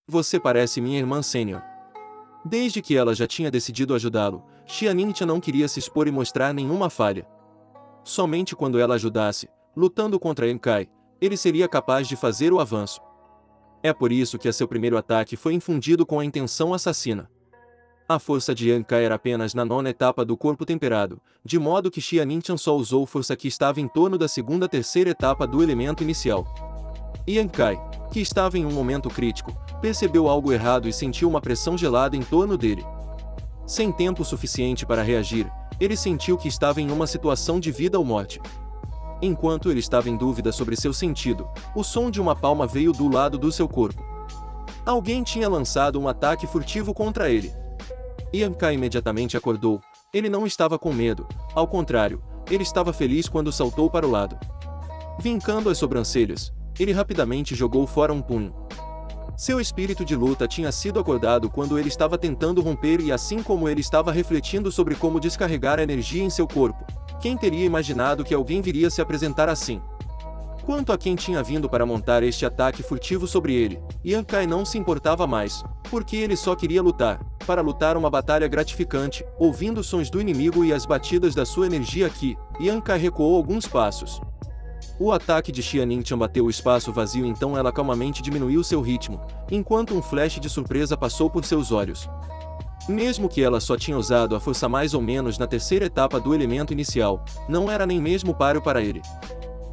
Você parece minha irmã sênior. Desde que ela já tinha decidido ajudá-lo, Xianingtia não queria se expor e mostrar nenhuma falha. Somente quando ela ajudasse, lutando contra Yankai, ele seria capaz de fazer o avanço. É por isso que seu primeiro ataque foi infundido com a intenção assassina. A força de Yankai era apenas na nona etapa do corpo temperado, de modo que Xianingtian só usou força que estava em torno da segunda terceira etapa do elemento inicial. Yankai, que estava em um momento crítico, percebeu algo errado e sentiu uma pressão gelada em torno dele. Sem tempo suficiente para reagir, ele sentiu que estava em uma situação de vida ou morte. Enquanto ele estava em dúvida sobre seu sentido, o som de uma palma veio do lado do seu corpo. Alguém tinha lançado um ataque furtivo contra ele. Yankai imediatamente acordou. Ele não estava com medo, ao contrário, ele estava feliz quando saltou para o lado. Vincando as sobrancelhas, ele rapidamente jogou fora um punho. Seu espírito de luta tinha sido acordado quando ele estava tentando romper e assim como ele estava refletindo sobre como descarregar a energia em seu corpo, quem teria imaginado que alguém viria se apresentar assim? Quanto a quem tinha vindo para montar este ataque furtivo sobre ele, Yankai não se importava mais, porque ele só queria lutar, para lutar uma batalha gratificante, ouvindo os sons do inimigo e as batidas da sua energia aqui, Yankai recuou alguns passos. O ataque de Xianingtian bateu o espaço vazio, então ela calmamente diminuiu seu ritmo, enquanto um flash de surpresa passou por seus olhos. Mesmo que ela só tinha usado a força mais ou menos na terceira etapa do elemento inicial, não era nem mesmo páreo para ele.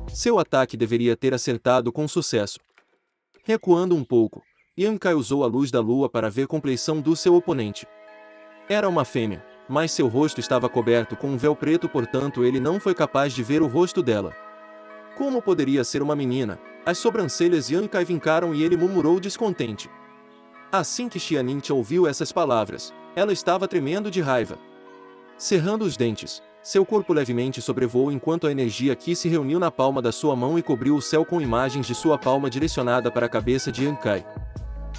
Seu ataque deveria ter acertado com sucesso. Recuando um pouco, Yankai usou a luz da lua para ver a compleição do seu oponente. Era uma fêmea, mas seu rosto estava coberto com um véu preto, portanto ele não foi capaz de ver o rosto dela. Como poderia ser uma menina? As sobrancelhas de Yankai vincaram e ele murmurou descontente. Assim que Xianingtian ouviu essas palavras, ela estava tremendo de raiva. Cerrando os dentes, seu corpo levemente sobrevoou enquanto a energia Qi se reuniu na palma da sua mão e cobriu o céu com imagens de sua palma direcionada para a cabeça de Yankai.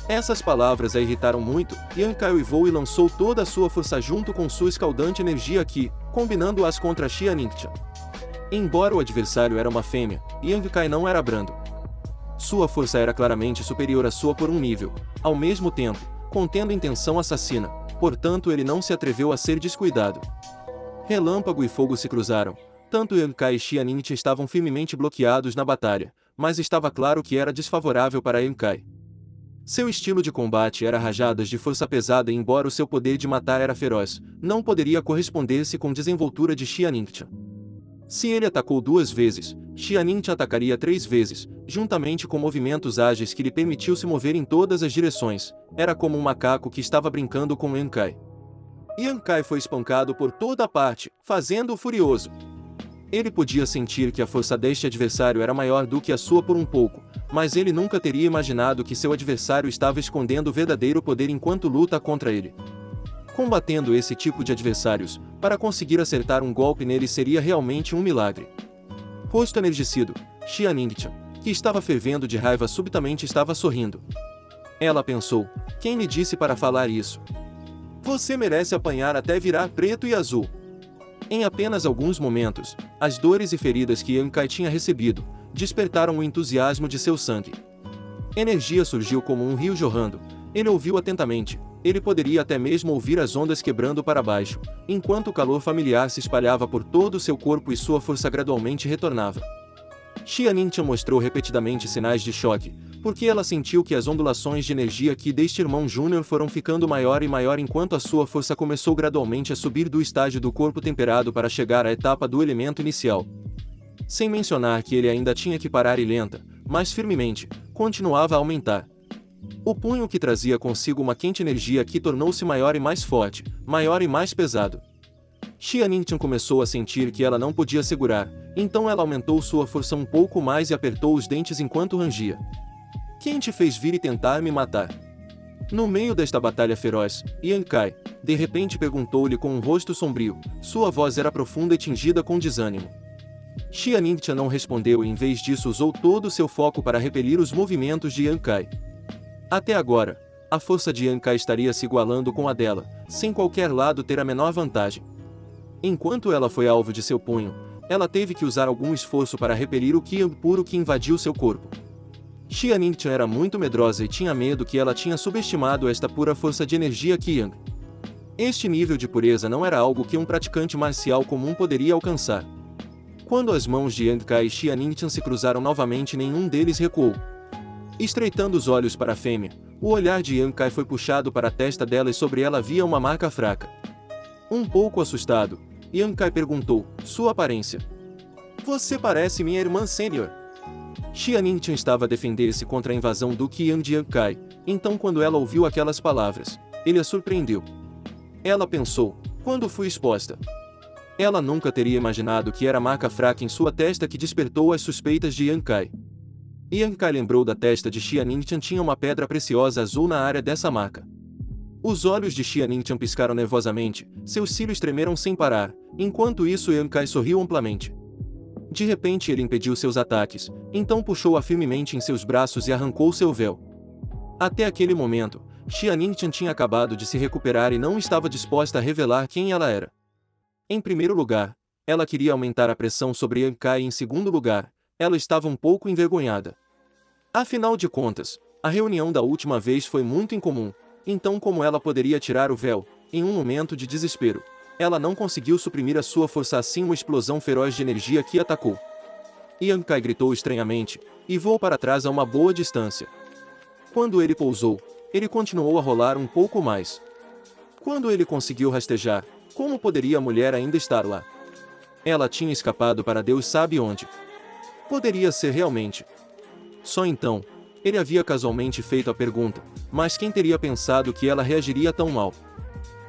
Essas palavras a irritaram muito, Yankai uivou e lançou toda a sua força junto com sua escaldante energia Qi, combinando-as contra Xianingtian. Embora o adversário era uma fêmea, Yankai não era brando. Sua força era claramente superior à sua por um nível, ao mesmo tempo, contendo intenção assassina, portanto ele não se atreveu a ser descuidado. Relâmpago e fogo se cruzaram, tanto Yankai e Xianingtian estavam firmemente bloqueados na batalha, mas estava claro que era desfavorável para Yankai. Seu estilo de combate era rajadas de força pesada e embora o seu poder de matar era feroz, não poderia corresponder-se com a desenvoltura de Xianingtian. Se ele atacou 2 vezes, Xianingtian atacaria 3 vezes, juntamente com movimentos ágeis que lhe permitiu se mover em todas as direções. Era como um macaco que estava brincando com Yankai. Yankai foi espancado por toda parte, fazendo-o furioso. Ele podia sentir que a força deste adversário era maior do que a sua por um pouco, mas ele nunca teria imaginado que seu adversário estava escondendo o verdadeiro poder enquanto luta contra ele. Combatendo esse tipo de adversários, para conseguir acertar um golpe nele seria realmente um milagre. Rosto energicido, Xianingtian, que estava fervendo de raiva subitamente estava sorrindo. Ela pensou, quem lhe disse para falar isso? Você merece apanhar até virar preto e azul. Em apenas alguns momentos, as dores e feridas que Yankai tinha recebido, despertaram o entusiasmo de seu sangue. Energia surgiu como um rio jorrando, ele ouviu atentamente. Ele poderia até mesmo ouvir as ondas quebrando para baixo, enquanto o calor familiar se espalhava por todo o seu corpo e sua força gradualmente retornava. Xianingtian mostrou repetidamente sinais de choque, porque ela sentiu que as ondulações de energia Qi deste irmão júnior foram ficando maior e maior enquanto a sua força começou gradualmente a subir do estágio do corpo temperado para chegar à etapa do elemento inicial. Sem mencionar que ele ainda tinha que parar e lenta, mas firmemente, continuava a aumentar. O punho que trazia consigo uma quente energia Qi tornou-se maior e mais forte, maior e mais pesado. Xianingtian começou a sentir que ela não podia segurar, então ela aumentou sua força um pouco mais e apertou os dentes enquanto rangia. Quem te fez vir e tentar me matar? No meio desta batalha feroz, Yankai, de repente perguntou-lhe com um rosto sombrio, sua voz era profunda e tingida com desânimo. Xianingtian não respondeu e em vez disso usou todo o seu foco para repelir os movimentos de Yankai. Até agora, a força de Yankai estaria se igualando com a dela, sem qualquer lado ter a menor vantagem. Enquanto ela foi alvo de seu punho, ela teve que usar algum esforço para repelir o Qi puro que invadiu seu corpo. Xia Ningtian era muito medrosa e tinha medo que ela tinha subestimado esta pura força de energia Qiyang. Este nível de pureza não era algo que um praticante marcial comum poderia alcançar. Quando as mãos de Yang Kai e Xia Ningtian se cruzaram novamente, nenhum deles recuou. Estreitando os olhos para a fêmea, o olhar de Yang Kai foi puxado para a testa dela e sobre ela havia uma marca fraca. Um pouco assustado, Yang Kai perguntou: "Sua aparência? Você parece minha irmã sênior." Xia Ningtian estava a defender-se contra a invasão do Qiyang de Yang Kai, então quando ela ouviu aquelas palavras, ele a surpreendeu. Ela pensou: quando fui exposta? Ela nunca teria imaginado que era a marca fraca em sua testa que despertou as suspeitas de Yang Kai. Yang Kai lembrou da testa de Xia Ningtian tinha uma pedra preciosa azul na área dessa marca. Os olhos de Xia Ningtian piscaram nervosamente, seus cílios tremeram sem parar, enquanto isso Yang Kai sorriu amplamente. De repente ele impediu seus ataques, então puxou-a firmemente em seus braços e arrancou seu véu. Até aquele momento, Xia Ningtian tinha acabado de se recuperar e não estava disposta a revelar quem ela era. Em primeiro lugar, ela queria aumentar a pressão sobre Yang Kai e em segundo lugar, ela estava um pouco envergonhada. Afinal de contas, a reunião da última vez foi muito incomum, então como ela poderia tirar o véu, em um momento de desespero? Ela não conseguiu suprimir a sua força assim uma explosão feroz de energia que atacou. Yang Kai gritou estranhamente, e voou para trás a uma boa distância. Quando ele pousou, ele continuou a rolar um pouco mais. Quando ele conseguiu rastejar, como poderia a mulher ainda estar lá? Ela tinha escapado para Deus sabe onde. Poderia ser realmente. Só então, ele havia casualmente feito a pergunta, mas quem teria pensado que ela reagiria tão mal?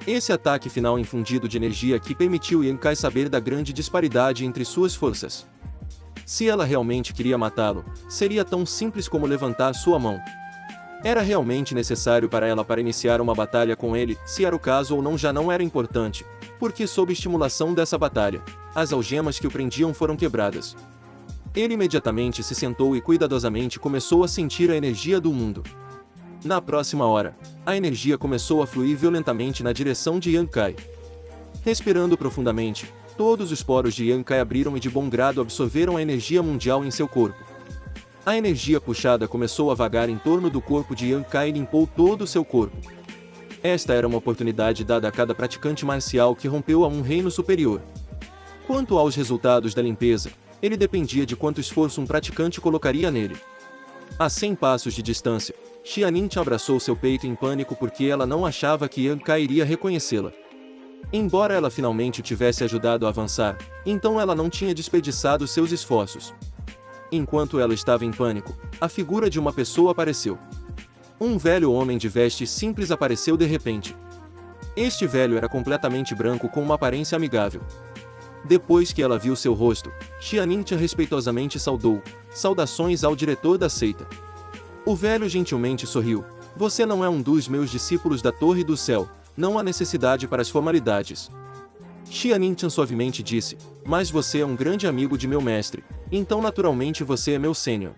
Esse ataque final infundido de energia que permitiu Yang Kai saber da grande disparidade entre suas forças. Se ela realmente queria matá-lo, seria tão simples como levantar sua mão. Era realmente necessário para ela para iniciar uma batalha com ele, se era o caso ou não já não era importante, porque sob estimulação dessa batalha, as algemas que o prendiam foram quebradas. Ele imediatamente se sentou e cuidadosamente começou a sentir a energia do mundo. Na próxima hora, a energia começou a fluir violentamente na direção de Yang Kai. Respirando profundamente, todos os poros de Yang Kai abriram e de bom grado absorveram a energia mundial em seu corpo. A energia puxada começou a vagar em torno do corpo de Yang Kai e limpou todo o seu corpo. Esta era uma oportunidade dada a cada praticante marcial que rompeu a um reino superior. Quanto aos resultados da limpeza, ele dependia de quanto esforço um praticante colocaria nele. A 100 passos de distância, Xia Ningtian abraçou seu peito em pânico porque ela não achava que Yang Kai iria reconhecê-la. Embora ela finalmente o tivesse ajudado a avançar, então ela não tinha desperdiçado seus esforços. Enquanto ela estava em pânico, a figura de uma pessoa apareceu. Um velho homem de vestes simples apareceu de repente. Este velho era completamente branco com uma aparência amigável. Depois que ela viu seu rosto, Xia Ningtian respeitosamente saudou: "Saudações ao diretor da seita." O velho gentilmente sorriu: "Você não é um dos meus discípulos da Torre do Céu, não há necessidade para as formalidades." Xia Ningtian suavemente disse: "Mas você é um grande amigo de meu mestre, então naturalmente você é meu sênior."